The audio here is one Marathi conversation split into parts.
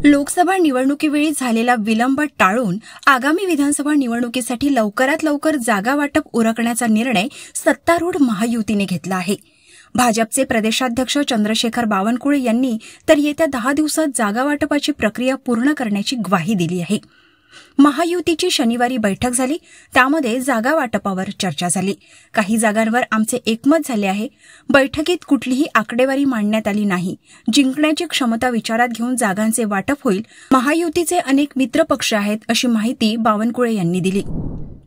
लोकसभा निवडणुकीवेळी झालेला विलंब टाळून आगामी विधानसभा निवडणुकीसाठी लवकरात लवकर जागा वाटप उरकण्याचा निर्णय सत्तारूढ महायुतीने घेतला आहे. भाजपचे प्रदेशाध्यक्ष चंद्रशेखर बावनकुळे यांनी तर येत्या 10 दिवसात जागा वाटपाची प्रक्रिया पूर्ण करण्याची ग्वाही दिली आहे. महायुतीची शनिवारी बैठक झाली, त्यामध्ये जागा वाटपावर चर्चा झाली. काही जागांवर आमचे एकमत झाले आहे. बैठकीत कुठलीही आकडेवारी मांडण्यात आली नाही. जिंकण्याची क्षमता विचारात घेऊन जागांचे वाटप होईल. महायुतीचे अनेक मित्रपक्ष आहेत, अशी माहिती बावनकुळे यांनी दिली.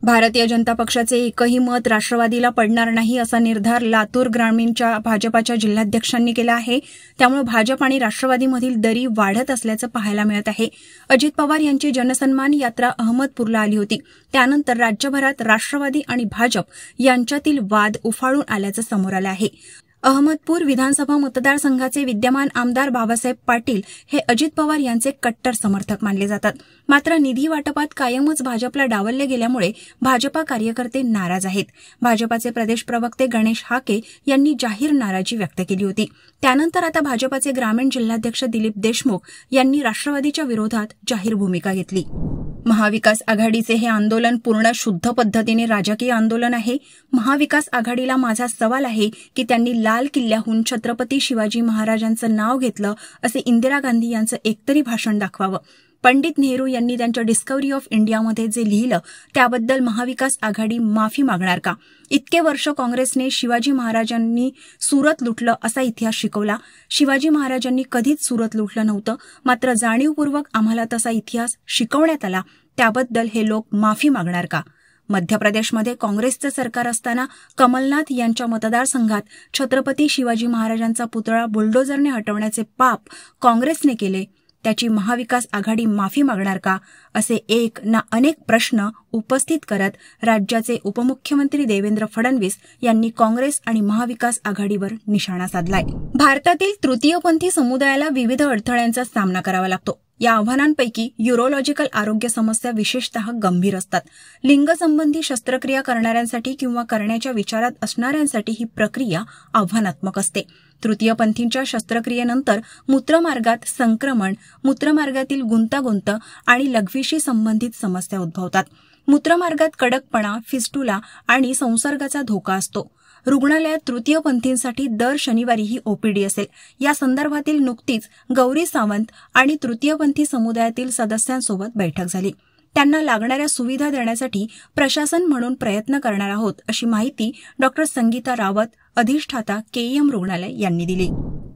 भारतीय जनता पक्षाचे एकही मत राष्ट्रवादीला पडणार नाही, असा निर्धार लातूर ग्रामीणच्या भाजपाच्या जिल्हाध्यक्षांनी केला आहे. त्यामुळे भाजप आणि राष्ट्रवादीमधील दरी वाढत असल्याचं पाहायला मिळत आहे. अजित पवार यांची जनसन्मान यात्रा अहमदपूरला आली होती. त्यानंतर राज्यभरात राष्ट्रवादी आणि भाजप यांच्यातील वाद उफाळून आल्याचं समोर आलं आहे. अहमदपूर विधानसभा मतदारसंघाचे विद्यमान आमदार बाबासाहेब पाटील हे अजित पवार यांचे कट्टर समर्थक मानले जातात. मात्र निधी वाटपात कायमच भाजपला डावलले गेल्यामुळे भाजपा कार्यकर्ते नाराज आहेत. भाजपाचे प्रदेश प्रवक्ते गणेश हाके यांनी जाहीर नाराजी व्यक्त केली होती. त्यानंतर आता भाजपाचे ग्रामीण जिल्हाध्यक्ष दिलीप देशमुख यांनी राष्ट्रवादीच्या विरोधात जाहीर भूमिका घेतली. महाविकास आघाडीचे हे आंदोलन पूर्ण शुद्ध पद्धतीने राजकीय आंदोलन आहे. महाविकास आघाडीला माझा सवाल आहे की त्यांनी लाल किल्ल्याहून छत्रपती शिवाजी महाराजांचं नाव घेतलं असे इंदिरा गांधी यांचं एकतरी भाषण दाखवावं. पंडित नेहरू यांनी त्यांच्या डिस्कव्हरी ऑफ इंडियामध्ये जे लिहिलं त्याबद्दल महाविकास आघाडी माफी मागणार का? इतके वर्ष काँग्रेसने शिवाजी महाराजांनी सुरत लुटलं असा इतिहास शिकवला. शिवाजी महाराजांनी कधीच सुरत लुटलं नव्हतं, मात्र जाणीवपूर्वक आम्हाला तसा इतिहास शिकवण्यात आला. त्याबद्दल हे लोक माफी मागणार का? मध्य प्रदेशमध्ये काँग्रेसचं सरकार असताना कमलनाथ यांच्या मतदारसंघात छत्रपती शिवाजी महाराजांचा पुतळा बुलडोझरने हटवण्याचे पाप काँग्रेसने केले. त्याची महाविकास आघाडी माफी मागणार का? असे एक ना अनेक प्रश्न उपस्थित करत राज्याचे उपमुख्यमंत्री देवेंद्र फडणवीस यांनी काँग्रेस आणि महाविकास आघाडीवर निशाणा साधलाय. भारतातील तृतीयपंथी समुदायाला विविध अडथळ्यांचा सामना करावा लागतो. या आव्हानांपैकी युरोलॉजिकल आरोग्य समस्या विशेषतः गंभीर असतात. लिंगसंबंधी शस्त्रक्रिया करणाऱ्यांसाठी किंवा करण्याच्या विचारात असणाऱ्यांसाठी ही प्रक्रिया आव्हानात्मक असते. तृतीयपंथींच्या शस्त्रक्रियेनंतर मूत्रमार्गात संक्रमण, मूत्रमार्गातील गुंतागुंत आणि लघवीशी संबंधित समस्या उद्भवतात. मूत्रमार्गात कडकपणा, फिस्टुला आणि संसर्गाचा धोका असतो. रुग्णालयात तृतीयपंथींसाठी दर शनिवारी ही ओपीडी असेल. या संदर्भातील नुकतीच गौरी सावंत आणि तृतीयपंथी समुदायातील सदस्यांसोबत बैठक झाली. त्यांना लागणाऱ्या सुविधा देण्यासाठी प्रशासन म्हणून प्रयत्न करणार आहोत, अशी माहिती डॉ. संगीता रावत, अधिष्ठाता केईएम रुग्णालय यांनी दिली.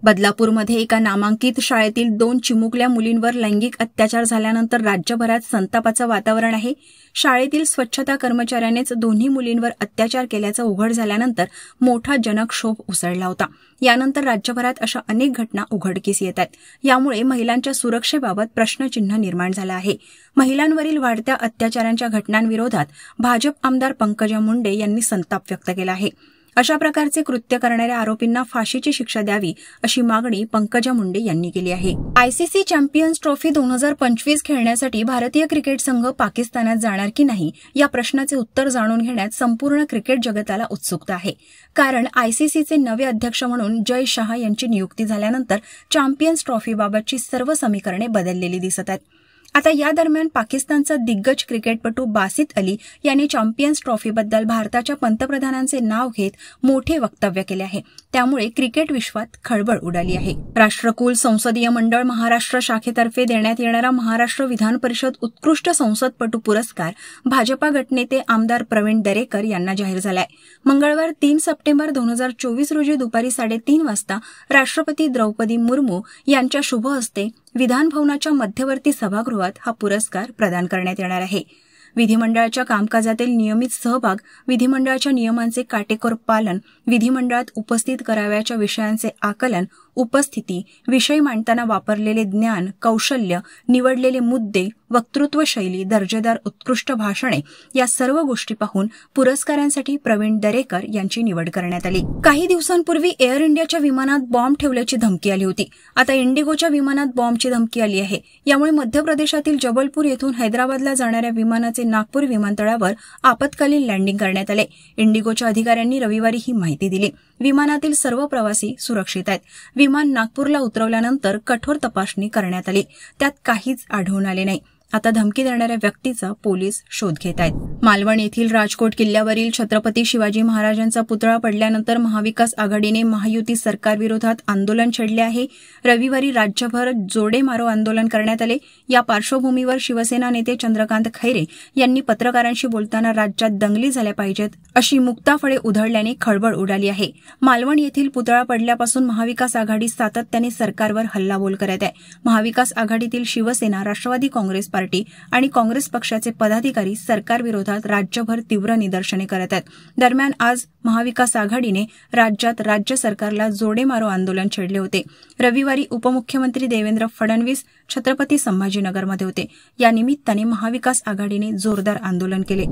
बदलापूरमध्ये एका नामांकित शाळेतील 2 चिमुकल्या मुलींवर लैंगिक अत्याचार झाल्यानंतर राज्यभरात संतापाचं वातावरण आहे. शाळेतील स्वच्छता कर्मचाऱ्यानेच दोन्ही मुलींवर अत्याचार केल्याचं उघड झाल्यानंतर मोठा जनक्षोभ उसळला होता. यानंतर राज्यभरात अशा अनेक घटना उघडकीस येत आहेत. यामुळे महिलांच्या सुरक्षेबाबत प्रश्नचिन्ह निर्माण झालं आहे. महिलांवरील वाढत्या अत्याचारांच्या घटनांविरोधात भाजप आमदार पंकजा मुंडे यांनी संताप व्यक्त केला आहे. अशा प्रकारचे कृत्य करणाऱ्या आरोपींना फाशीची शिक्षा द्यावी, अशी मागणी पंकजा मुंडे यांनी केली आहे. आयसीसी चॅम्पियन्स ट्रॉफी 2025 खेळण्यासाठी भारतीय क्रिकेट संघ पाकिस्तानात जाणार की नाही, या प्रश्नाचे उत्तर जाणून घेण्यात संपूर्ण क्रिकेट जगताला उत्सुकता आहे. कारण आयसीसीचे नवे अध्यक्ष म्हणून जय शाह यांची नियुक्ती झाल्यानंतर चॅम्पियन्स ट्रॉफीबाबतची सर्व समीकरणे बदललेली दिसत आहेत. आता या दरम्यान पाकिस्तानचा दिग्गज क्रिकेटपटू बासित अली यांनी चॅम्पियन्स ट्रॉफीबद्दल भारताच्या पंतप्रधानांचे नाव घेत मोठे वक्तव्य केले आहे. त्यामुळे क्रिकेट विश्वात खळबळ उडाली आहे. राष्ट्रकुल संसदीय मंडळ महाराष्ट्र शाखेतर्फे देण्यात येणारा महाराष्ट्र विधान परिषद उत्कृष्ट संसदपटू पुरस्कार भाजपा गटनेते आमदार प्रवीण दरेकर यांना जाहीर झालाय. मंगळवार 3 सप्टेंबर 2024 रोजी दुपारी 3:30 वाजता राष्ट्रपती द्रौपदी मुर्मू यांच्या शुभ हस्ते विधानभवनाच्या मध्यवर्ती सभागृहात हा पुरस्कार प्रदान करण्यात येणार आहे. विधिमंडळाच्या कामकाजातील नियमित सहभाग, विधिमंडळाच्या नियमांचे काटेकोर पालन, विधिमंडळात उपस्थित करावयाच्या विषयांचे आकलन, उपस्थिती, विषय मांडताना वापरलेले ज्ञान, कौशल्य, निवडलेले मुद्दे, वक्तृत्व शैली, दर्जेदार उत्कृष्ट भाषणे या सर्व गोष्टी पाहून पुरस्कारांसाठी प्रवीण दरेकर यांची निवड करण्यात आली. काही दिवसांपूर्वी एअर इंडियाच्या विमानात बॉम्ब ठेवल्याची धमकी आली होती. आता इंडिगोच्या विमानात बॉम्बची धमकी आली आहे. यामुळे मध्य प्रदेशातील जबलपूर येथून हैदराबादला जाणाऱ्या विमानाचे नागपूर विमानतळावर आपत्कालीन लँडिंग करण्यात आले. इंडिगोच्या अधिकाऱ्यांनी रविवारी ही माहिती दिली. विमानातील सर्व प्रवासी सुरक्षित आहेत. विमान नागपूरला उतरवल्यानंतर कठोर तपासणी करण्यात आली. त्यात काहीच आढळून आले नाही. आता धमकी देणाऱ्या व्यक्तीचा पोलीस शोध घेत आहेत. मालवण येथील राजकोट किल्ल्यावरील छत्रपती शिवाजी महाराजांचा पुतळा पडल्यानंतर महाविकास आघाडीने महायुती सरकारविरोधात आंदोलन छेडले आहे. रविवारी राज्यभर जोडे मारो आंदोलन करण्यात आले. या पार्श्वभूमीवर शिवसेना नेते चंद्रकांत खैरे यांनी पत्रकारांशी बोलताना राज्यात दंगली झाल्या पाहिजेत अशी मुक्ताफळे उधळल्याने खळबळ उडाली आहे. मालवण येथील पुतळा पडल्यापासून महाविकास आघाडी सातत्याने सरकारवर हल्लाबोल करत आहे. महाविकास आघाडीतील शिवसेना, राष्ट्रवादी काँग्रेस पार्टी आणि काँग्रेस पक्षाचे पदाधिकारी सरकारविरोधात राज्यभर तीव्र निदर्शने करत आहेत. दरम्यान आज महाविकास आघाडीने राज्यात राज्य सरकारला जोडे मारो आंदोलन छेडले होते. रविवारी उपमुख्यमंत्री देवेंद्र फडणवीस छत्रपती संभाजीनगरमध्ये होते. या निमित्ताने महाविकास आघाडीने जोरदार आंदोलन केले.